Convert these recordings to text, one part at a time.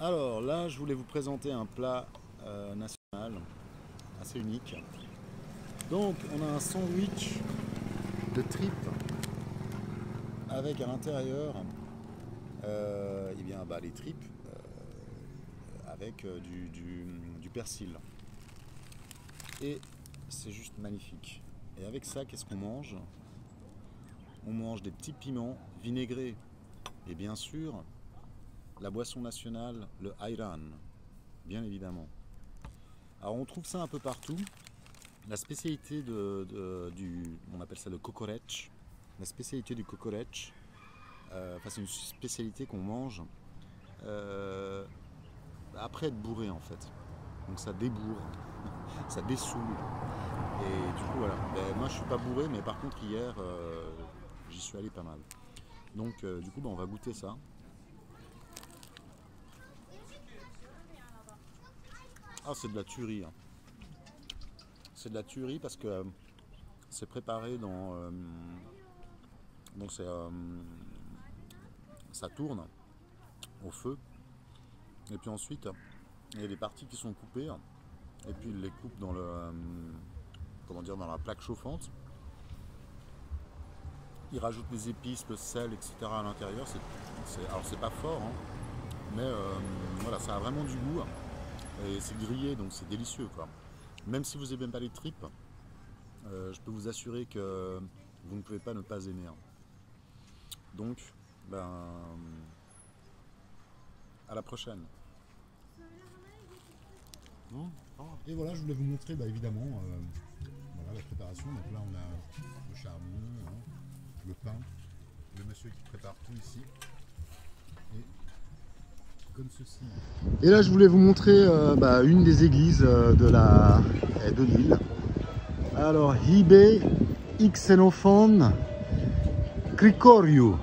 Alors là, je voulais vous présenter un plat national assez unique. Donc, on a un sandwich de tripes avec à l'intérieur eh bien, les tripes avec du persil. Et c'est juste magnifique. Et avec ça, qu'est-ce qu'on mange? On mange des petits piments vinaigrés. Et bien sûr, la boisson nationale, le ayran, bien évidemment. Alors on trouve ça un peu partout. La spécialité on appelle ça le kokoreç. La spécialité du kokoreç, c'est une spécialité qu'on mange après être bourré en fait. Donc ça débourre, ça dessoule. Et du coup voilà. Moi je suis pas bourré, mais par contre hier j'y suis allé pas mal. Donc du coup on va goûter ça. Ah c'est de la tuerie, hein. C'est de la tuerie parce que c'est préparé dans donc ça tourne au feu. Et puis ensuite, il y a des parties qui sont coupées. Et puis il les coupe dans dans la plaque chauffante. Il rajoute les épices, le sel, etc. à l'intérieur. Alors c'est pas fort, hein, mais voilà, ça a vraiment du goût. Et c'est grillé, donc c'est délicieux, quoi. Même si vous n'aimez pas les tripes, je peux vous assurer que vous ne pouvez pas ne pas aimer, hein. Donc, à la prochaine. Non. Et voilà, je voulais vous montrer évidemment voilà, la préparation. Donc là, on a le charbon, hein, le pain, le monsieur qui prépare tout ici. Et comme ceci. Et là, je voulais vous montrer une des églises de l'île. Alors, Hibe Xenophon Grigoriou.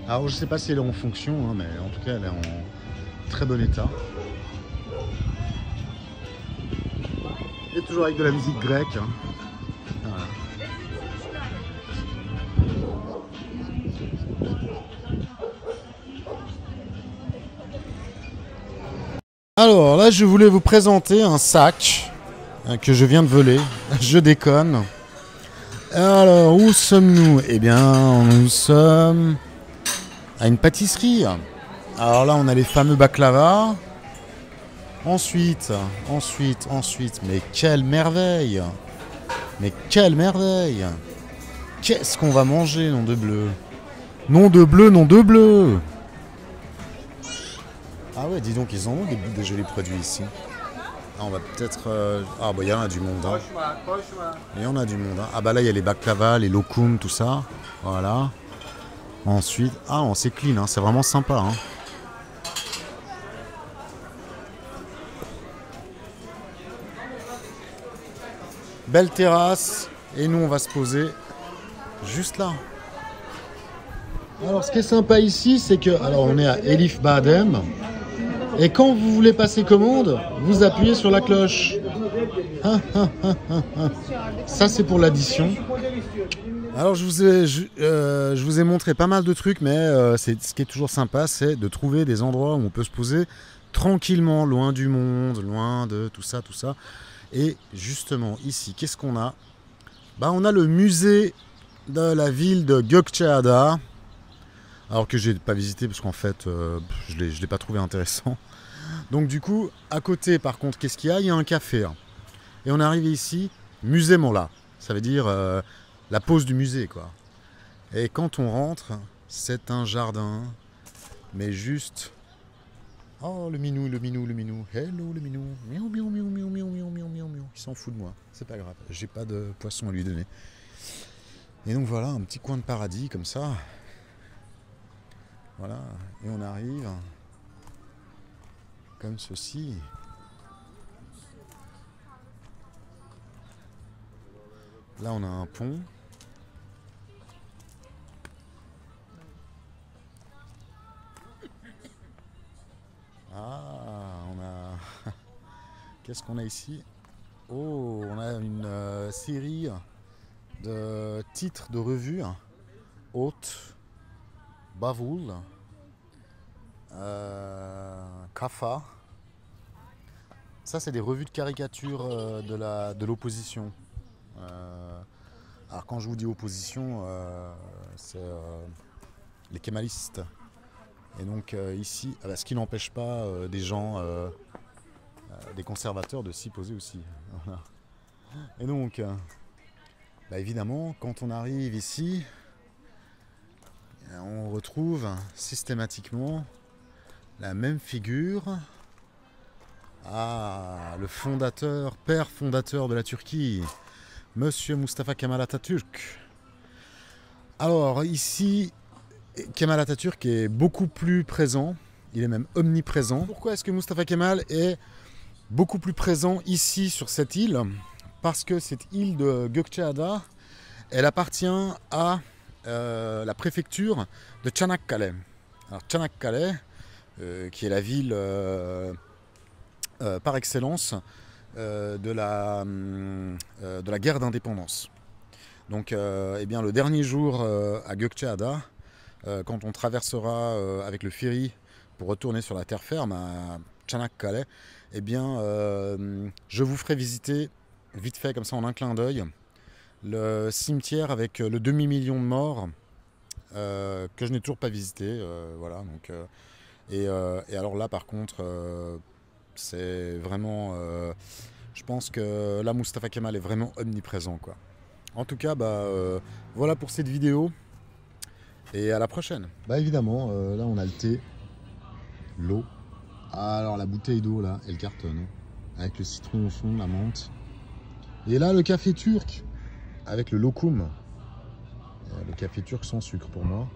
Alors je sais pas si elle est en fonction, hein, mais en tout cas elle est en très bon état. Et toujours avec de la musique grecque, hein. Voilà. Alors là je voulais vous présenter un sac que je viens de voler. Je déconne. Alors où sommes-nous? Eh bien nous sommes à une pâtisserie. Alors là on a les fameux baklava. Ensuite, mais quelle merveille! Mais quelle merveille! Qu'est-ce qu'on va manger, nom de bleu? Nom de bleu, nom de bleu! Ah ouais, dis donc, ils ont des jolis produits ici. Ah, on va peut-être... Ah bah il y en a du monde, hein. Il y en a du monde, hein. Ah bah là il y a les baklava, les lokoum, tout ça. Voilà. Ensuite... Ah on c'est clean, hein. C'est vraiment sympa, hein. Belle terrasse. Et nous on va se poser juste là. Alors ce qui est sympa ici, c'est que... Alors on est à Elif Badem. Et quand vous voulez passer commande, vous appuyez sur la cloche. Ça c'est pour l'addition. Alors je vous ai montré pas mal de trucs, mais ce qui est toujours sympa, c'est de trouver des endroits où on peut se poser tranquillement, loin du monde, loin de tout ça, tout ça. Et justement ici, qu'est-ce qu'on a? On a le musée de la ville de Gökçeada. Alors que je n'ai pas visité parce qu'en fait je l'ai pas trouvé intéressant. Donc du coup, à côté par contre, qu'est-ce qu'il y a? Il y a un café. Et on est arrivé ici, musée Mola. Ça veut dire la pause du musée, quoi. Et quand on rentre, c'est un jardin, mais juste... Oh, le minou, le minou, le minou. Hello, le minou. Miaou, miaou, miaou, miaou, miaou, miaou, miaou, miaou, miaou. Il s'en fout de moi. C'est pas grave. J'ai pas de poisson à lui donner. Et donc voilà, un petit coin de paradis comme ça. Voilà. Et on arrive comme ceci. Là, on a un pont. Ah, on a... Qu'est-ce qu'on a ici? Oh, on a une série de titres de revues. Haute, Bavoul, Kafa. Ça, c'est des revues de caricature de l'opposition. Alors, quand je vous dis opposition, c'est les kémalistes. Et donc, ici, ce qui n'empêche pas des gens, des conservateurs, de s'y poser aussi. Voilà. Et donc, évidemment, quand on arrive ici, on retrouve systématiquement la même figure. Le fondateur, père fondateur de la Turquie, Monsieur Mustafa Kemal Atatürk. Alors ici, Kemal Atatürk est beaucoup plus présent, il est même omniprésent. Pourquoi est-ce que Mustafa Kemal est beaucoup plus présent ici sur cette île? Parce que cette île de Gökçeada, elle appartient à la préfecture de Çanakkale. Alors Çanakkale, qui est la ville par excellence de la guerre d'indépendance. Donc eh bien, le dernier jour à Gökçeada, quand on traversera avec le ferry pour retourner sur la terre ferme à Çanakkale, eh bien, je vous ferai visiter vite fait comme ça en un clin d'œil le cimetière avec le demi-million de morts que je n'ai toujours pas visité. Voilà, donc, et alors là par contre c'est vraiment je pense que là Mustafa Kemal est vraiment omniprésent, quoi. En tout cas voilà pour cette vidéo et à la prochaine. Évidemment là on a le thé, l'eau. Alors la bouteille d'eau là elle cartonne avec le citron au fond, la menthe. Et là le café turc avec le lokum, le café turc sans sucre pour moi.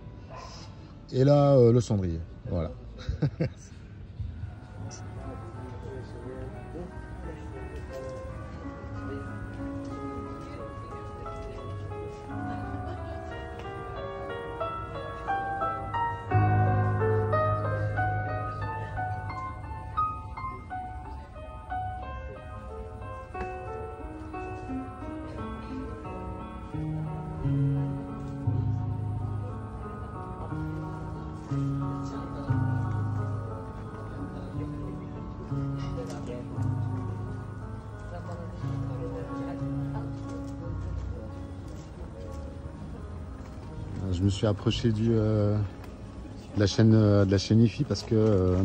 Et là le cendrier, voilà. Je me suis approché de la chaîne IFI parce que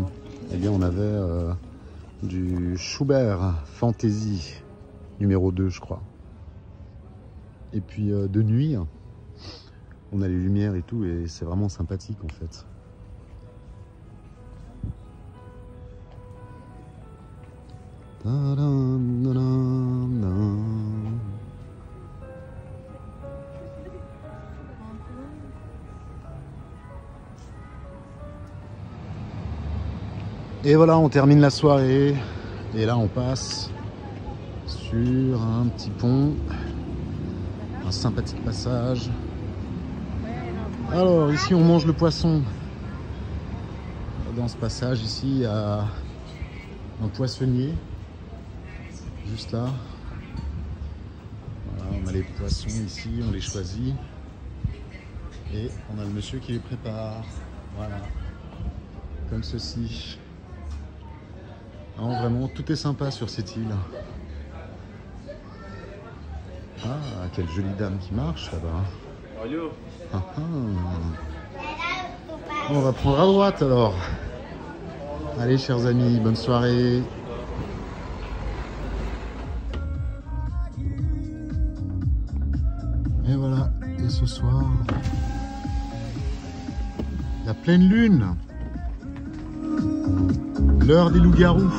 eh bien, on avait du Schubert Fantasy numéro 2 je crois. Et puis de nuit, on a les lumières et tout et c'est vraiment sympathique en fait. Et voilà, on termine la soirée et là on passe sur un petit pont, un sympathique passage. Alors ici on mange le poisson. Dans ce passage ici il y a un poissonnier juste là. Voilà, on a les poissons ici, on les choisit et on a le monsieur qui les prépare. Voilà, comme ceci. Non, vraiment, tout est sympa sur cette île. Ah, quelle jolie dame qui marche là-bas. Ah, ah. On va prendre à droite alors. Allez, chers amis, bonne soirée. Et voilà, et ce soir, la pleine lune. L'heure des loups-garous.